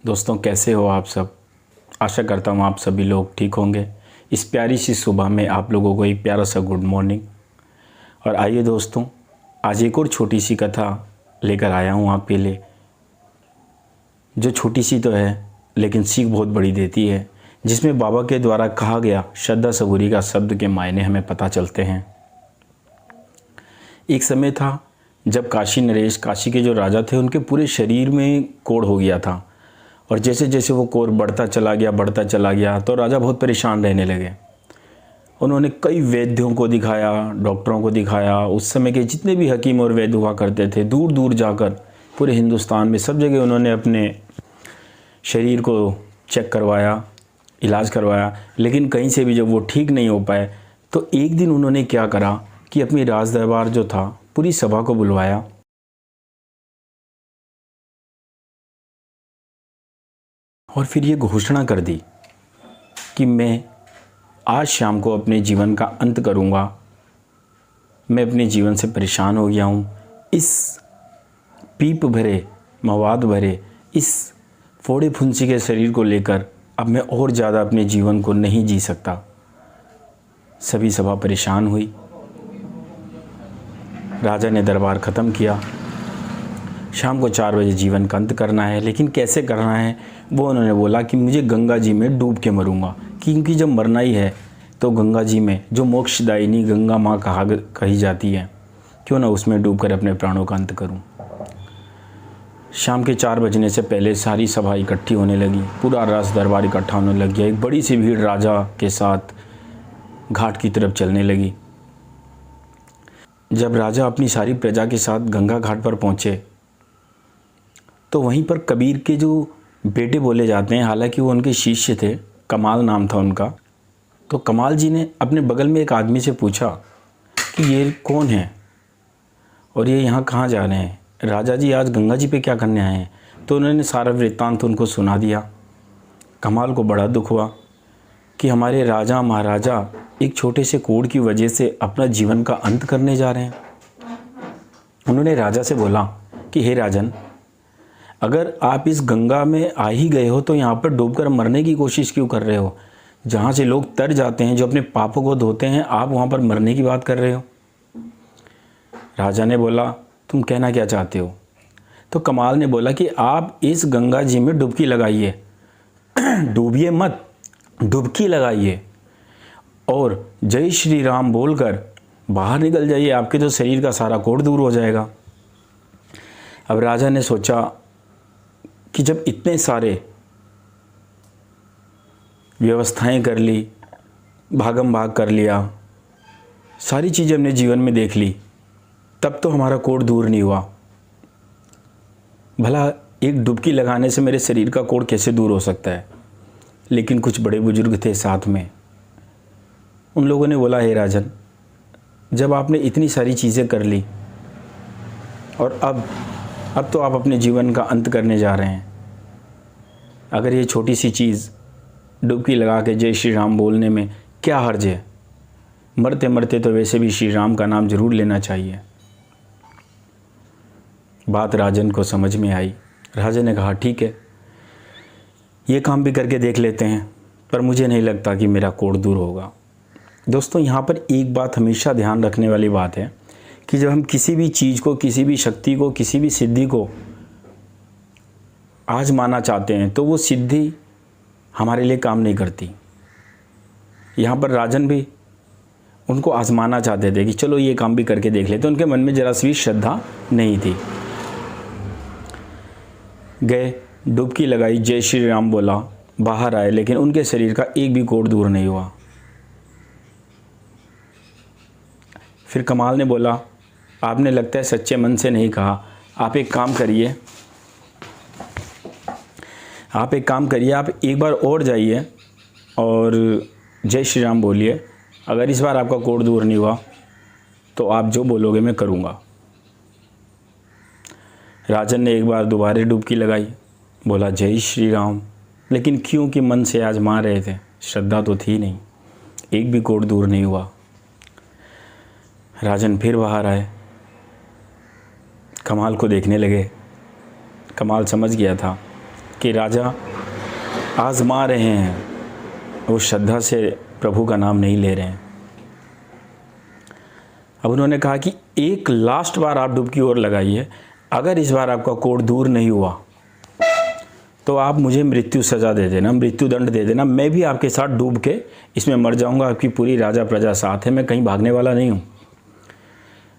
दोस्तों, कैसे हो आप सब। आशा करता हूँ आप सभी लोग ठीक होंगे। इस प्यारी सी सुबह में आप लोगों को एक प्यारा सा गुड मॉर्निंग। और आइए दोस्तों, आज एक और छोटी सी कथा लेकर आया हूँ आपके लिए, जो छोटी सी तो है लेकिन सीख बहुत बड़ी देती है, जिसमें बाबा के द्वारा कहा गया श्रद्धा सबूरी का शब्द के मायने हमें पता चलते हैं। एक समय था जब काशी नरेश, काशी के जो राजा थे, उनके पूरे शरीर में कोढ़ हो गया था। और जैसे जैसे वो कोढ़ बढ़ता चला गया तो राजा बहुत परेशान रहने लगे। उन्होंने कई वैद्यों को दिखाया, डॉक्टरों को दिखाया। उस समय के जितने भी हकीम और वैद्य हुआ करते थे, दूर दूर जाकर पूरे हिंदुस्तान में सब जगह उन्होंने अपने शरीर को चेक करवाया, इलाज करवाया। लेकिन कहीं से भी जब वो ठीक नहीं हो पाए तो एक दिन उन्होंने क्या करा कि अपनी राज दरबार जो था, पूरी सभा को बुलवाया और फिर ये घोषणा कर दी कि मैं आज शाम को अपने जीवन का अंत करूँगा। मैं अपने जीवन से परेशान हो गया हूँ। इस पीप भरे, मवाद भरे, इस फोड़े फुंसी के शरीर को लेकर अब मैं और ज़्यादा अपने जीवन को नहीं जी सकता। सभी सभा परेशान हुई। राजा ने दरबार ख़त्म किया। शाम को 4 बजे जीवन का अंत करना है, लेकिन कैसे करना है वो उन्होंने बोला कि मुझे गंगा जी में डूब के मरूंगा, क्योंकि जब मरना ही है तो गंगा जी में, जो मोक्षदायिनी गंगा माँ कही जाती है, क्यों ना उसमें डूबकर अपने प्राणों का अंत करूं। शाम के 4 बजने से पहले सारी सभा इकट्ठी होने लगी, पूरा राज दरबार इकट्ठा होने लग गया। एक बड़ी सी भीड़ राजा के साथ घाट की तरफ चलने लगी। जब राजा अपनी सारी प्रजा के साथ गंगा घाट पर पहुँचे तो वहीं पर कबीर के जो बेटे बोले जाते हैं, हालांकि वो उनके शिष्य थे, कमाल नाम था उनका। तो कमाल जी ने अपने बगल में एक आदमी से पूछा कि ये कौन है और ये यहाँ कहाँ जा रहे हैं, राजा जी आज गंगा जी पे क्या करने आए हैं। तो उन्होंने सारा वृत्तांत उनको सुना दिया। कमाल को बड़ा दुख हुआ कि हमारे राजा महाराजा एक छोटे से कोढ़ की वजह से अपना जीवन का अंत करने जा रहे हैं। उन्होंने राजा से बोला कि हे राजन, अगर आप इस गंगा में आ ही गए हो तो यहाँ पर डूबकर मरने की कोशिश क्यों कर रहे हो। जहाँ से लोग तर जाते हैं, जो अपने पापों को धोते हैं, आप वहाँ पर मरने की बात कर रहे हो। राजा ने बोला तुम कहना क्या चाहते हो। तो कमाल ने बोला कि आप इस गंगा जी में डुबकी लगाइए, डूबिए मत, डुबकी लगाइए और जय श्री राम बोलकर बाहर निकल जाइए, आपके तो शरीर का सारा कोढ़ दूर हो जाएगा। अब राजा ने सोचा कि जब इतने सारे व्यवस्थाएं कर ली, भागम भाग कर लिया, सारी चीज़ें अपने जीवन में देख ली, तब तो हमारा कोढ़ दूर नहीं हुआ। भला एक डुबकी लगाने से मेरे शरीर का कोढ़ कैसे दूर हो सकता है। लेकिन कुछ बड़े बुजुर्ग थे साथ में, उन लोगों ने बोला हे राजन, जब आपने इतनी सारी चीज़ें कर ली और अब तो आप अपने जीवन का अंत करने जा रहे हैं, अगर ये छोटी सी चीज़ डुबकी लगा के जय श्री राम बोलने में क्या हर्ज है। मरते मरते तो वैसे भी श्री राम का नाम जरूर लेना चाहिए। बात राजन को समझ में आई। राजा ने कहा ठीक है, ये काम भी करके देख लेते हैं, पर मुझे नहीं लगता कि मेरा कोढ़ दूर होगा। दोस्तों, यहाँ पर एक बात हमेशा ध्यान रखने वाली बात है कि जब हम किसी भी चीज़ को, किसी भी शक्ति को, किसी भी सिद्धि को आजमाना चाहते हैं तो वो सिद्धि हमारे लिए काम नहीं करती। यहाँ पर राजन भी उनको आजमाना चाहते थे कि चलो ये काम भी करके देख लेते। उनके मन में जरा सी श्रद्धा नहीं थी। गए, डुबकी लगाई, जय श्री राम बोला, बाहर आए, लेकिन उनके शरीर का एक भी कोढ़ दूर नहीं हुआ। फिर कमाल ने बोला आपने लगता है सच्चे मन से नहीं कहा, आप एक काम करिए, आप एक बार और जाइए और जय श्री राम बोलिए। अगर इस बार आपका कोढ़ दूर नहीं हुआ तो आप जो बोलोगे मैं करूँगा। राजन ने एक बार दोबारा डुबकी लगाई, बोला जय श्री राम, लेकिन क्योंकि मन से आजमा रहे थे, श्रद्धा तो थी नहीं, एक भी कोढ़ दूर नहीं हुआ। राजन फिर बाहर आए, कमाल को देखने लगे। कमाल समझ गया था कि राजा आजमा रहे हैं, वो श्रद्धा से प्रभु का नाम नहीं ले रहे हैं। अब उन्होंने कहा कि एक लास्ट बार आप डुबकी और लगाइए, अगर इस बार आपका कोढ़ दूर नहीं हुआ तो आप मुझे मृत्यु सज़ा दे देना, मृत्यु दंड दे देना, मैं भी आपके साथ डूब के इसमें मर जाऊंगा, आपकी पूरी राजा प्रजा साथ है, मैं कहीं भागने वाला नहीं हूँ।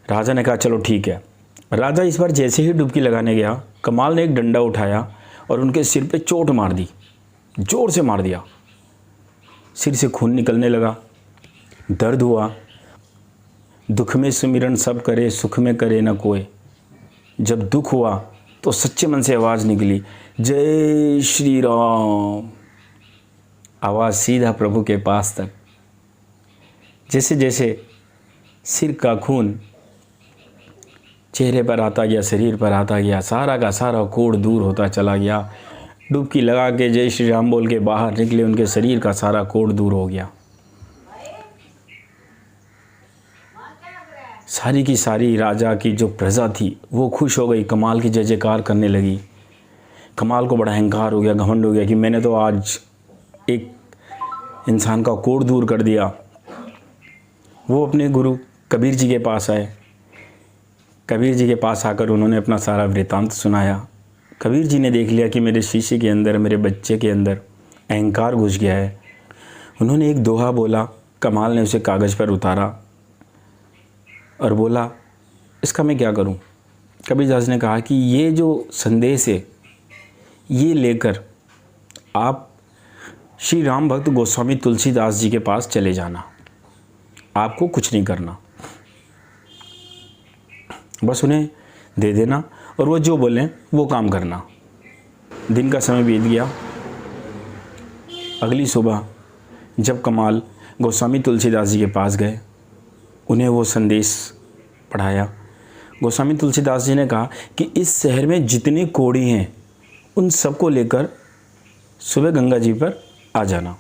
राजा ने कहा चलो ठीक है। राजा इस बार जैसे ही डुबकी लगाने गया, कमाल ने एक डंडा उठाया और उनके सिर पे चोट मार दी, ज़ोर से मार दिया। सिर से खून निकलने लगा, दर्द हुआ। दुख में सुमिरन सब करे, सुख में करे न कोई। जब दुख हुआ तो सच्चे मन से आवाज़ निकली, जय श्री राम। आवाज़ सीधा प्रभु के पास तक। जैसे जैसे सिर का खून चेहरे पर आता गया, शरीर पर आता गया, सारा का सारा कोढ़ दूर होता चला गया। डुबकी लगा के जय श्री राम बोल के बाहर निकले, उनके शरीर का सारा कोढ़ दूर हो गया। सारी की सारी राजा की जो प्रजा थी वो खुश हो गई, कमाल की जय जयकार करने लगी। कमाल को बड़ा अहंकार हो गया, घमंड हो गया कि मैंने तो आज एक इंसान का कोढ़ दूर कर दिया। वो अपने गुरु कबीर जी के पास आए। कबीर जी के पास आकर उन्होंने अपना सारा वृत्तांत सुनाया। कबीर जी ने देख लिया कि मेरे शिष्य के अंदर, मेरे बच्चे के अंदर अहंकार घुस गया है। उन्होंने एक दोहा बोला, कमाल ने उसे कागज़ पर उतारा और बोला इसका मैं क्या करूं? कबीरदास ने कहा कि ये जो संदेश है ये लेकर आप श्री राम भक्त गोस्वामी तुलसीदास जी के पास चले जाना, आपको कुछ नहीं करना, बस उन्हें दे देना और वो जो बोलें वो काम करना। दिन का समय बीत गया। अगली सुबह जब कमाल गोस्वामी तुलसीदास जी के पास गए, उन्हें वो संदेश पढ़ाया। गोस्वामी तुलसीदास जी ने कहा कि इस शहर में जितने कोढ़ी हैं उन सबको लेकर सुबह गंगा जी पर आ जाना।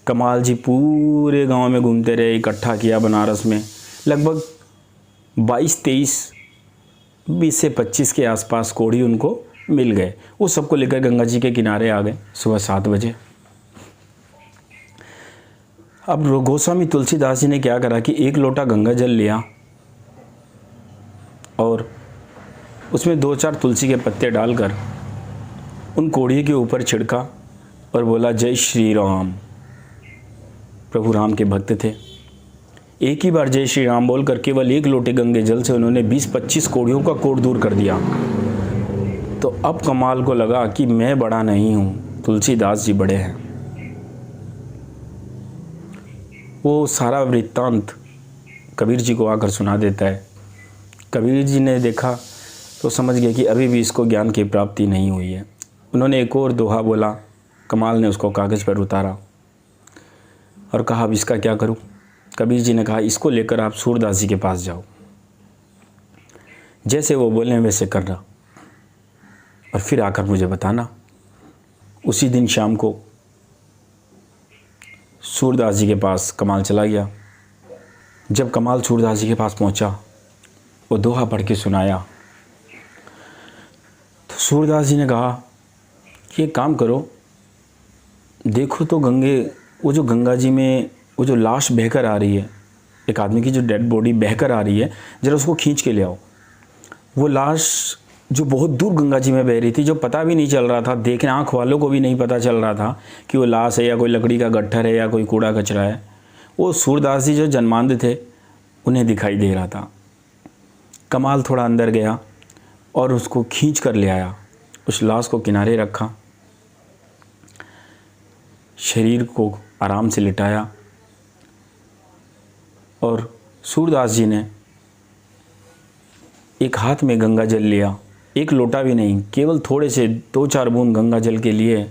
कमाल जी पूरे गांव में घूमते रहे, इकट्ठा किया बनारस में। लगभग 22-23, 20 से 25 के आसपास कोढ़ी उनको मिल गए। वो सबको लेकर गंगा जी के किनारे आ गए सुबह 7 बजे। अब गोस्वामी तुलसीदास जी ने क्या करा कि एक लोटा गंगा जल लिया और उसमें 2-4 तुलसी के पत्ते डालकर उन कोढ़ी के ऊपर छिड़का और बोला जय श्री राम। प्रभु राम के भक्त थे। एक ही बार जय श्री राम बोलकर केवल एक लोटे गंगे जल से उन्होंने 20-25 कोढ़ियों का कोढ़ दूर कर दिया। तो अब कमाल को लगा कि मैं बड़ा नहीं हूँ, तुलसीदास जी बड़े हैं। वो सारा वृत्तांत कबीर जी को आकर सुना देता है। कबीर जी ने देखा तो समझ गए कि अभी भी इसको ज्ञान की प्राप्ति नहीं हुई है। उन्होंने एक और दोहा बोला, कमाल ने उसको कागज़ पर उतारा और कहा अब इसका क्या करूं? कबीर जी ने कहा इसको लेकर आप सूरदास जी के पास जाओ, जैसे वो बोले वैसे करना और फिर आकर मुझे बताना। उसी दिन शाम को सूरदास जी के पास कमाल चला गया। जब कमाल सूरदास जी के पास पहुंचा, वो दोहा पढ़ के सुनाया तो सूरदास जी ने कहा कि एक काम करो, देखो तो वो जो गंगा जी में वो जो लाश बहकर आ रही है, एक आदमी की जो डेड बॉडी बहकर आ रही है, ज़रा उसको खींच के ले आओ। वो लाश जो बहुत दूर गंगा जी में बह रही थी, जो पता भी नहीं चल रहा था, देखने आँख वालों को भी नहीं पता चल रहा था कि वो लाश है या कोई लकड़ी का गट्ठर है या कोई कूड़ा कचरा है, वो सूरदास जी जो जन्मांध थे उन्हें दिखाई दे रहा था। कमाल थोड़ा अंदर गया और उसको खींच कर ले आया, उस लाश को किनारे रखा, शरीर को आराम से लिटाया और सूरदास जी ने एक हाथ में गंगा जल लिया, एक लोटा भी नहीं, केवल थोड़े से 2-4 बूंद गंगा जल के लिए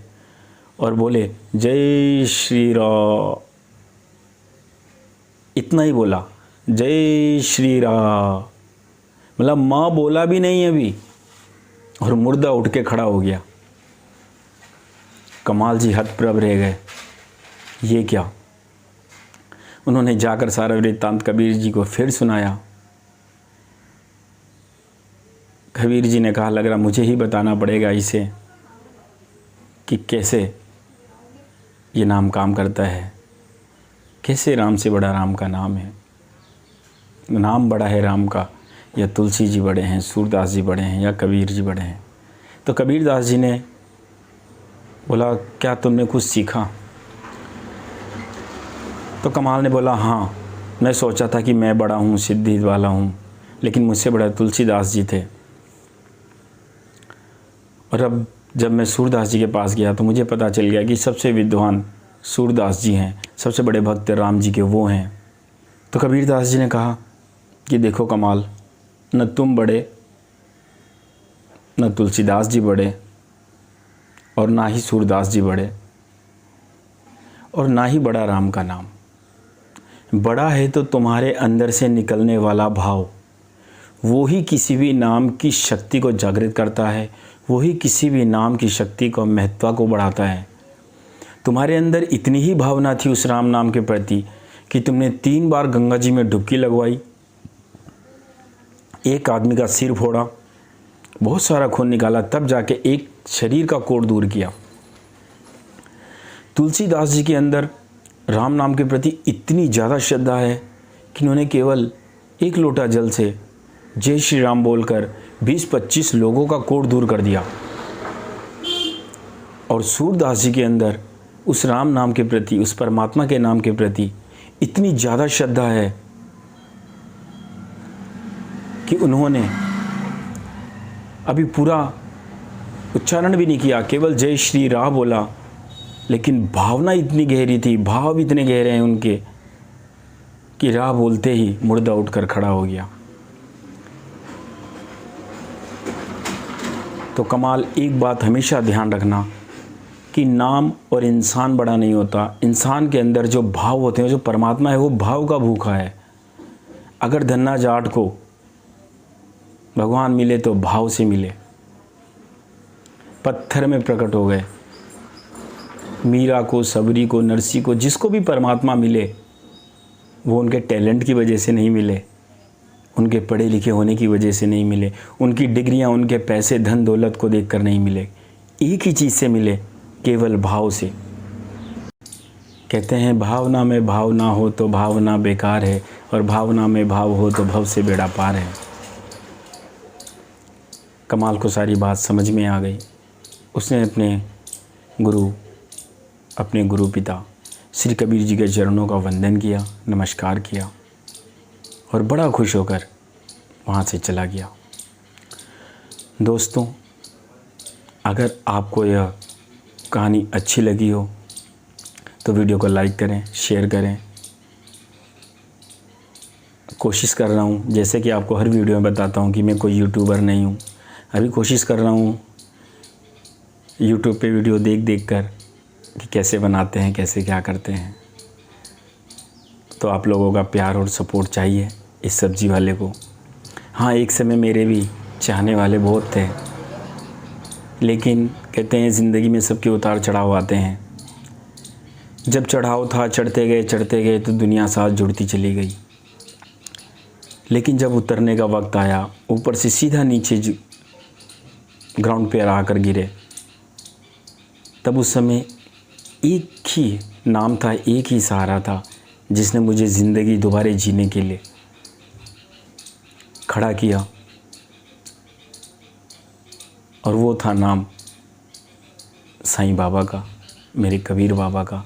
और बोले जय श्री राम। इतना ही बोला, जय श्री राम, मतलब माँ बोला भी नहीं अभी और मुर्दा उठ के खड़ा हो गया। कमाल जी हतप्रभ रह गए, ये क्या? उन्होंने जाकर सारा वृत्तांत कबीर जी को फिर सुनाया। कबीर जी ने कहा लग रहा मुझे ही बताना पड़ेगा इसे, कि कैसे ये नाम काम करता है, कैसे राम से बड़ा राम का नाम है। नाम बड़ा है राम का, या तुलसी जी बड़े हैं, सूरदास जी बड़े हैं, या कबीर जी बड़े हैं। तो कबीर दास जी ने बोला, क्या तुमने कुछ सीखा? तो कमाल ने बोला, हाँ, मैं सोचा था कि मैं बड़ा हूँ, सिद्धि वाला हूँ, लेकिन मुझसे बड़ा तुलसीदास जी थे। और अब जब मैं सूरदास जी के पास गया तो मुझे पता चल गया कि सबसे विद्वान सूरदास जी हैं, सबसे बड़े भक्त राम जी के वो हैं। तो कबीर दास जी ने कहा कि देखो कमाल, न तुम बड़े, न तुलसीदास जी बड़े, और ना ही सूरदास जी बड़े, और ना ही बड़ा राम का नाम। बड़ा है तो तुम्हारे अंदर से निकलने वाला भाव, वो ही किसी भी नाम की शक्ति को जागृत करता है, वही किसी भी नाम की शक्ति को, महत्व को बढ़ाता है। तुम्हारे अंदर इतनी ही भावना थी उस राम नाम के प्रति कि तुमने 3 बार गंगा जी में डुबकी लगवाई, एक आदमी का सिर फोड़ा, बहुत सारा खून निकाला, तब जाके एक शरीर का कोढ़ दूर किया। तुलसीदास जी के अंदर राम नाम के प्रति इतनी ज़्यादा श्रद्धा है कि उन्होंने केवल 1 लोटा जल से जय श्री राम बोलकर 20-25 लोगों का कोढ़ दूर कर दिया। और सूरदास जी के अंदर उस राम नाम के प्रति, उस परमात्मा के नाम के प्रति इतनी ज़्यादा श्रद्धा है कि उन्होंने अभी पूरा उच्चारण भी नहीं किया, केवल जय श्री राम बोला, लेकिन भावना इतनी गहरी थी, भाव इतने गहरे हैं उनके कि राह बोलते ही मुर्दा उठकर खड़ा हो गया। तो कमाल, एक बात हमेशा ध्यान रखना कि नाम और इंसान बड़ा नहीं होता। इंसान के अंदर जो भाव होते हैं, जो परमात्मा है वो भाव का भूखा है। अगर धन्ना जाट को भगवान मिले तो भाव से मिले, पत्थर में प्रकट हो गए। मीरा को, सबरी को, नरसी को, जिसको भी परमात्मा मिले वो उनके टैलेंट की वजह से नहीं मिले, उनके पढ़े लिखे होने की वजह से नहीं मिले, उनकी डिग्रियां, उनके पैसे, धन दौलत को देखकर नहीं मिले। एक ही चीज़ से मिले, केवल भाव से। कहते हैं भावना में भाव ना हो तो भावना बेकार है, और भावना में भाव हो तो भव से बेड़ा पार है। कमाल को सारी बात समझ में आ गई। उसने अपने गुरु पिता श्री कबीर जी के चरणों का वंदन किया, नमस्कार किया, और बड़ा खुश होकर वहाँ से चला गया। दोस्तों, अगर आपको यह कहानी अच्छी लगी हो तो वीडियो को लाइक करें, शेयर करें। कोशिश कर रहा हूँ, जैसे कि आपको हर वीडियो में बताता हूँ कि मैं कोई यूट्यूबर नहीं हूँ। अभी कोशिश कर रहा हूँ यूट्यूब पे वीडियो देख कर कि कैसे बनाते हैं, कैसे क्या करते हैं। तो आप लोगों का प्यार और सपोर्ट चाहिए इस सब्जी वाले को। हाँ, एक समय मेरे भी चाहने वाले बहुत थे, लेकिन कहते हैं ज़िंदगी में सबके उतार चढ़ाव आते हैं। जब चढ़ाव था, चढ़ते गए तो दुनिया साथ जुड़ती चली गई। लेकिन जब उतरने का वक्त आया, ऊपर से सीधा नीचे ग्राउंड पे आकर गिरे, तब उस समय एक ही नाम था, एक ही सहारा था जिसने मुझे ज़िंदगी दोबारा जीने के लिए खड़ा किया, और वो था नाम साईं बाबा का, मेरे कबीर बाबा का।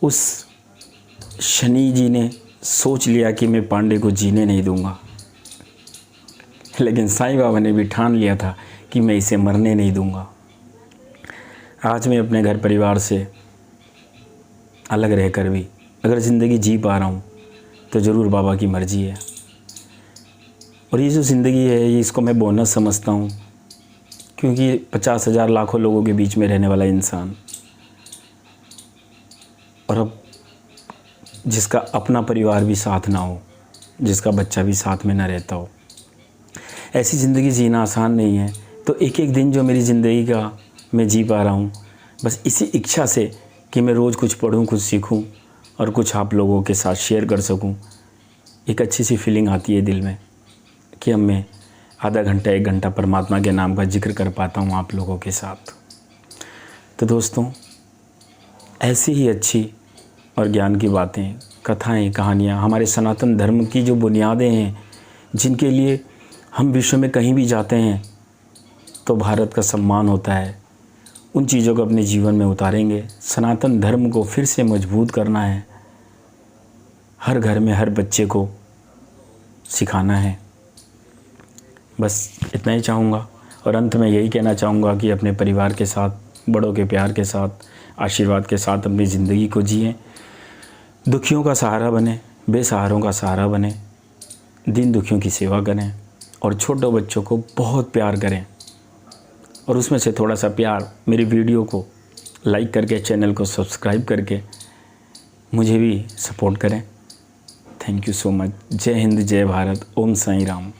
उस शनि जी ने सोच लिया कि मैं पांडे को जीने नहीं दूंगा, लेकिन साईं बाबा ने भी ठान लिया था कि मैं इसे मरने नहीं दूंगा। आज मैं अपने घर परिवार से अलग रहकर भी अगर ज़िंदगी जी पा रहा हूँ तो ज़रूर बाबा की मर्ज़ी है। और ये जो ज़िंदगी है, ये इसको मैं बोनस समझता हूँ, क्योंकि 50,000 लाखों लोगों के बीच में रहने वाला इंसान, और अब जिसका अपना परिवार भी साथ ना हो, जिसका बच्चा भी साथ में ना रहता हो, ऐसी ज़िंदगी जीना आसान नहीं है। तो एक एक दिन जो मेरी ज़िंदगी का मैं जी पा रहा हूँ, बस इसी इच्छा से कि मैं रोज़ कुछ पढूँ, कुछ सीखूँ और कुछ आप लोगों के साथ शेयर कर सकूँ। एक अच्छी सी फीलिंग आती है दिल में कि अब मैं आधा घंटा 1 घंटा परमात्मा के नाम का जिक्र कर पाता हूँ आप लोगों के साथ। तो दोस्तों, ऐसी ही अच्छी और ज्ञान की बातें, कथाएं, कहानियाँ हमारे सनातन धर्म की जो बुनियादें हैं, जिनके लिए हम विश्व में कहीं भी जाते हैं तो भारत का सम्मान होता है, उन चीज़ों को अपने जीवन में उतारेंगे। सनातन धर्म को फिर से मजबूत करना है, हर घर में हर बच्चे को सिखाना है। बस इतना ही चाहूँगा और अंत में यही कहना चाहूँगा कि अपने परिवार के साथ, बड़ों के प्यार के साथ, आशीर्वाद के साथ अपनी ज़िंदगी को जिएं। दुखियों का सहारा बने, बेसहारों का सहारा बने, दीन दुखियों की सेवा करें और छोटे बच्चों को बहुत प्यार करें। और उसमें से थोड़ा सा प्यार मेरी वीडियो को लाइक करके, चैनल को सब्सक्राइब करके मुझे भी सपोर्ट करें। Thank you so much. जय हिंद, जय भारत, ओम साईं राम।